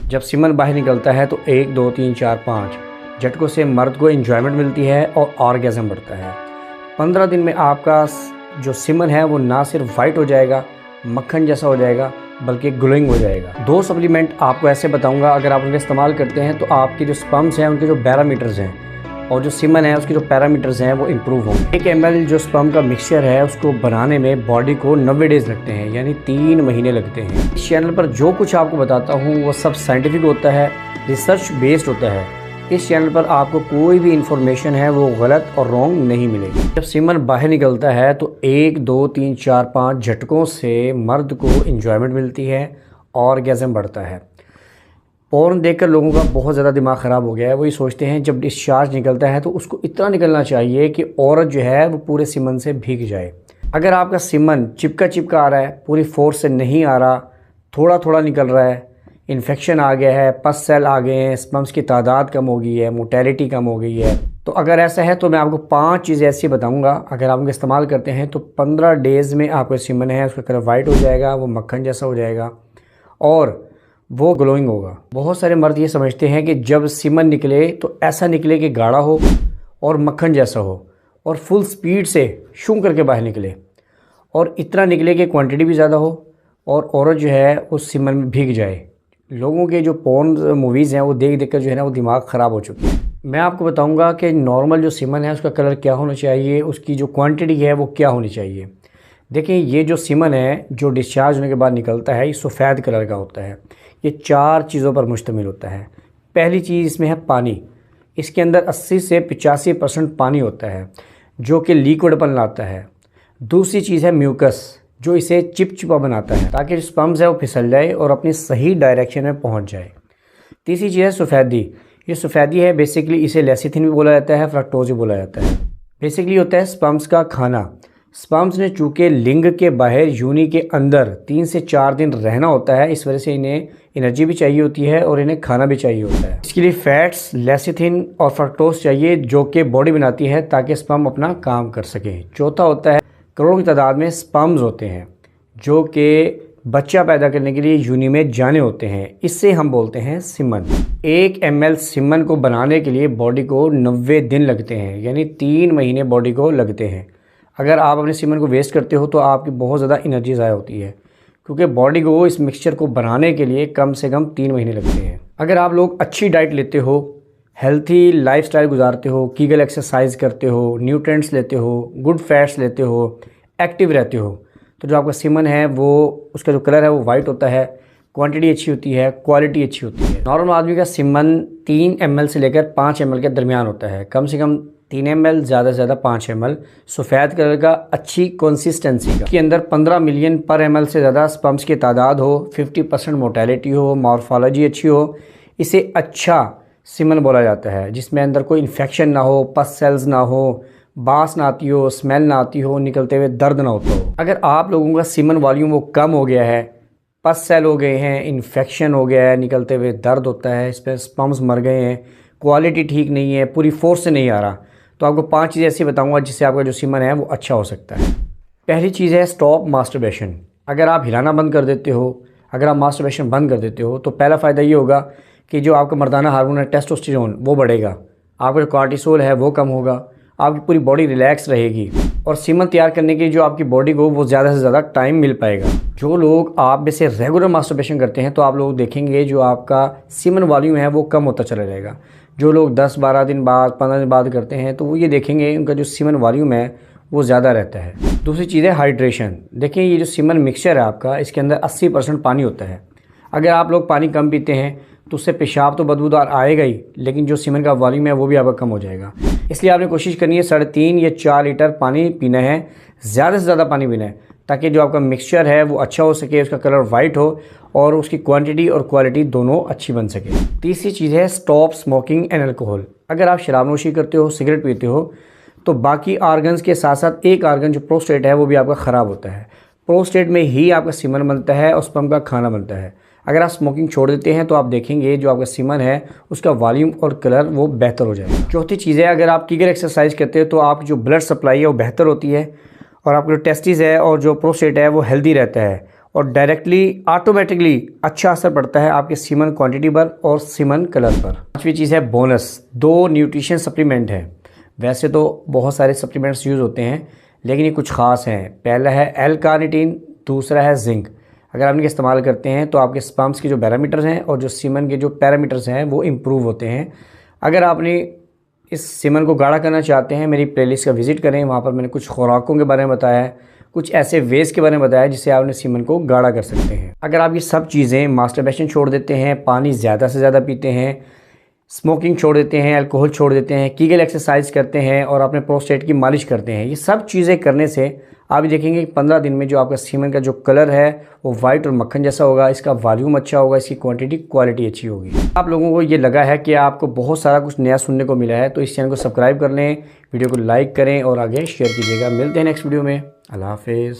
जब सीमन बाहर निकलता है तो 1 2 3 4 5 झटकों से मर्द को एंजॉयमेंट मिलती है और ऑर्गेज़म बढ़ता है। 15 दिन में आपका जो सीमन है वो ना सिर्फ वाइट हो जाएगा, मक्खन जैसा हो जाएगा, बल्कि ग्लोइंग हो जाएगा। 2 सप्लीमेंट आपको ऐसे बताऊंगा, अगर आप उनका इस्तेमाल करते हैं तो आपके जो स्पर्म्स हैं उनके जो पैरामीटर्स हैं और जो सीमन है उसके जो पैरामीटर्स हैं वो इम्प्रूव होंगे। 1 ml जो स्पर्म का मिक्सचर है उसको बनाने में बॉडी को 90 डेज़ लगते हैं, यानी 3 महीने लगते हैं। इस चैनल पर जो कुछ आपको बताता हूँ वो सब साइंटिफिक होता है, रिसर्च बेस्ड होता है। इस चैनल पर आपको कोई भी इंफॉर्मेशन है वो गलत और रॉन्ग नहीं मिलेगी। जब सीमन बाहर निकलता है तो 1 2 3 4 5 झटकों से मर्द को एंजॉयमेंट मिलती है, ऑर्गेज़म बढ़ता है। पोर्न देखकर लोगों का बहुत ज़्यादा दिमाग ख़राब हो गया है। वो ये सोचते हैं जब डिस्चार्ज निकलता है तो उसको इतना निकलना चाहिए कि औरत जो है वो पूरे सीमन से भीग जाए। अगर आपका सीमन चिपका आ रहा है, पूरी फोर्स से नहीं आ रहा, थोड़ा थोड़ा निकल रहा है, इन्फेक्शन आ गया है, पस सेल आ गए हैं, स्पर्म्स की तादाद कम हो गई है, मोटेलिटी कम हो गई है, तो अगर ऐसा है तो मैं आपको 5 चीज़ें ऐसी बताऊंगा। अगर आप उनका इस्तेमाल करते हैं तो 15 डेज़ में आपका सीमन है उसका कलर वाइट हो जाएगा, वो मक्खन जैसा हो जाएगा और वो ग्लोइंग होगा। बहुत सारे मर्द ये समझते हैं कि जब सीमन निकले तो ऐसा निकले कि गाढ़ा हो और मक्खन जैसा हो और फुल स्पीड से शूं करके बाहर निकले और इतना निकले कि क्वांटिटी भी ज़्यादा हो और औरत जो है उस सीमन में भीग जाए। लोगों के जो पोर्न मूवीज़ हैं वो देख कर जो है ना वो दिमाग ख़राब हो चुके हैं। मैं आपको बताऊंगा कि नॉर्मल जो सीमन है उसका कलर क्या होना चाहिए, उसकी जो क्वांटिटी है वो क्या होनी चाहिए। देखिए, ये जो सीमन है जो डिस्चार्ज होने के बाद निकलता है ये सफ़ेद कलर का होता है। ये 4 चीज़ों पर मुश्तमिल होता है। पहली चीज़ इसमें है पानी। इसके अंदर 80 से 85% पानी होता है जो कि लिक्विडपन लाता है। दूसरी चीज़ है म्यूकस जो इसे चिपचिपा बनाता है ताकि जो स्पर्म्स है वो फिसल जाए और अपनी सही डायरेक्शन में पहुंच जाए। तीसरी चीज़ है सफ़ेदी। ये सफ़ेदी है बेसिकली, इसे लेसिथिन भी बोला जाता है, फ्रक्टोज भी बोला जाता है। बेसिकली होता है स्पर्म्स का खाना। स्पर्म्स ने चूँकि लिंग के बाहर यूनी के अंदर 3 से 4 दिन रहना होता है, इस वजह से इन्हें एनर्जी भी चाहिए होती है और इन्हें खाना भी चाहिए होता है। इसके लिए फैट्स, लेसिथिन और फ्रक्टोज चाहिए जो कि बॉडी बनाती है ताकि स्पर्म अपना काम कर सके। चौथा होता है करोड़ों की तादाद में स्पर्म्स होते हैं जो कि बच्चा पैदा करने के लिए यूनी में जाने होते हैं, इससे हम बोलते हैं सीमन। 1 ml सीमन को बनाने के लिए बॉडी को 90 दिन लगते हैं, यानी 3 महीने बॉडी को लगते हैं। अगर आप अपने सीमन को वेस्ट करते हो तो आपकी बहुत ज़्यादा एनर्जी ज़ाया होती है, क्योंकि बॉडी को इस मिक्सचर को बनाने के लिए कम से कम 3 महीने लगते हैं। अगर आप लोग अच्छी डाइट लेते हो, हेल्थी लाइफस्टाइल गुजारते हो, कीगल एक्सरसाइज करते हो, न्यूट्रिएंट्स लेते हो, गुड फैट्स लेते हो, एक्टिव रहते हो, तो जो आपका सीमन है वो उसका जो कलर है वो वाइट होता है, क्वांटिटी अच्छी होती है, क्वालिटी अच्छी होती है। नॉर्मल आदमी का सीमन 3 ml से लेकर 5 ml के दरमियान होता है, कम से कम 3 ml, ज़्यादा से ज़्यादा 5 ml सफ़ेद कलर का, अच्छी कंसिस्टेंसी का। के अंदर 15 मिलियन पर ml से ज़्यादा स्पर्म्स की तादाद हो, 50% मोटेलिटी हो, मॉर्फोलॉजी अच्छी हो, इसे अच्छा सीमन बोला जाता है, जिसमें अंदर कोई इन्फेक्शन ना हो, पस सेल्स ना हो, बास ना आती हो, स्मेल ना आती हो, निकलते हुए दर्द ना होता हो। अगर आप लोगों का सीमन वॉल्यूम वो कम हो गया है, पस सेल हो गए हैं, इन्फेक्शन हो गया है, निकलते हुए दर्द होता है, इस पर स्पर्म्स मर गए हैं, क्वालिटी ठीक नहीं है, पूरी फोर्स से नहीं आ रहा, तो आपको 5 चीज़ें ऐसी बताऊंगा जिससे आपका जो सीमन है वो अच्छा हो सकता है। पहली चीज़ है स्टॉप मास्टरबेशन। अगर आप हिलाना बंद कर देते हो, अगर आप मास्टरबेशन बंद कर देते हो तो पहला फ़ायदा ये होगा कि जो आपका मर्दाना हार्मोन है टेस्टोस्टेरोन वो बढ़ेगा, आपका जो कॉर्टिसोल है वो कम होगा, आपकी पूरी बॉडी रिलैक्स रहेगी और सीमन तैयार करने की जो आपकी बॉडी को वो ज़्यादा से ज़्यादा टाइम मिल पाएगा। जो लोग आप में से रेगुलर मास्टरबेशन करते हैं तो आप लोग देखेंगे जो आपका सीमन वॉल्यूम है वो कम होता चला जाएगा। जो लोग 10-12 दिन बाद, 15 दिन बाद करते हैं तो वो ये देखेंगे उनका जो सीमन वॉल्यूम है वो ज़्यादा रहता है। दूसरी चीज़ है हाइड्रेशन। देखिए, ये जो सीमन मिक्सचर है आपका, इसके अंदर 80% पानी होता है। अगर आप लोग पानी कम पीते हैं तो उससे पेशाब तो बदबूदार आएगा ही, लेकिन जो सीमन का वॉल्यूम है वो भी आपका कम हो जाएगा। इसलिए आपने कोशिश करनी है 3.5 या 4 लीटर पानी पीना है, ज़्यादा से ज़्यादा पानी पीना है, ताकि जो आपका मिक्सचर है वो अच्छा हो सके, उसका कलर वाइट हो और उसकी क्वांटिटी और क्वालिटी दोनों अच्छी बन सके। तीसरी चीज़ है स्टॉप स्मोकिंग एंड अल्कोहल। अगर आप शराब नोशी करते हो, सिगरेट पीते हो, तो बाकी आर्गन्स के साथ साथ एक आर्गन जो प्रोस्टेट है वो भी आपका ख़राब होता है। प्रोस्टेट में ही आपका सीमन बनता है और स्पर्म का खाना बनता है। अगर आप स्मोकिंग छोड़ देते हैं तो आप देखेंगे जो आपका सीमन है उसका वॉल्यूम और कलर वो बेहतर हो जाएगा। चौथी चीज़ है, अगर आप कीगल एक्सरसाइज करते हैं तो आपकी जो ब्लड सप्लाई है वो बेहतर होती है और आपका जो टेस्टिस है और जो प्रोस्टेट है वो हेल्दी रहता है और डायरेक्टली ऑटोमेटिकली अच्छा असर पड़ता है आपके सीमन क्वांटिटी पर और सीमन कलर पर। पांचवी चीज़ है बोनस। 2 न्यूट्रिशन सप्लीमेंट है। वैसे तो बहुत सारे सप्लीमेंट्स यूज़ होते हैं लेकिन ये कुछ ख़ास हैं। पहला है एल कार्निटीन, दूसरा है जिंक। अगर आप इनका इस्तेमाल करते हैं तो आपके स्पर्म्स के जो पैरामीटर्स हैं और जो सीमन के जो पैरामीटर्स हैं वो इम्प्रूव होते हैं। अगर आपने इस सीमन को गाढ़ा करना चाहते हैं, मेरी प्लेलिस्ट का विज़िट करें, वहाँ पर मैंने कुछ खुराकों के बारे में बताया है, कुछ ऐसे वेज के बारे में बताया जिससे आप अपने सीमन को गाढ़ा कर सकते हैं। अगर आप ये सब चीज़ें मास्टरबेशन छोड़ देते हैं, पानी ज़्यादा से ज़्यादा पीते हैं, स्मोकिंग छोड़ देते हैं, अल्कोहल छोड़ देते हैं, कीगल एक्सरसाइज करते हैं और अपने प्रोस्टेट की मालिश करते हैं, ये सब चीज़ें करने से आप देखेंगे कि 15 दिन में जो आपका सीमन का जो कलर है वो वाइट और मक्खन जैसा होगा, इसका वॉल्यूम अच्छा होगा, इसकी क्वालिटी अच्छी होगी। आप लोगों को ये लगा है कि आपको बहुत सारा कुछ नया सुनने को मिला है तो इस चैनल को सब्सक्राइब कर लें, वीडियो को लाइक करें और आगे शेयर कीजिएगा। मिलते हैं नेक्स्ट वीडियो में। अल्लाह हाफिज़।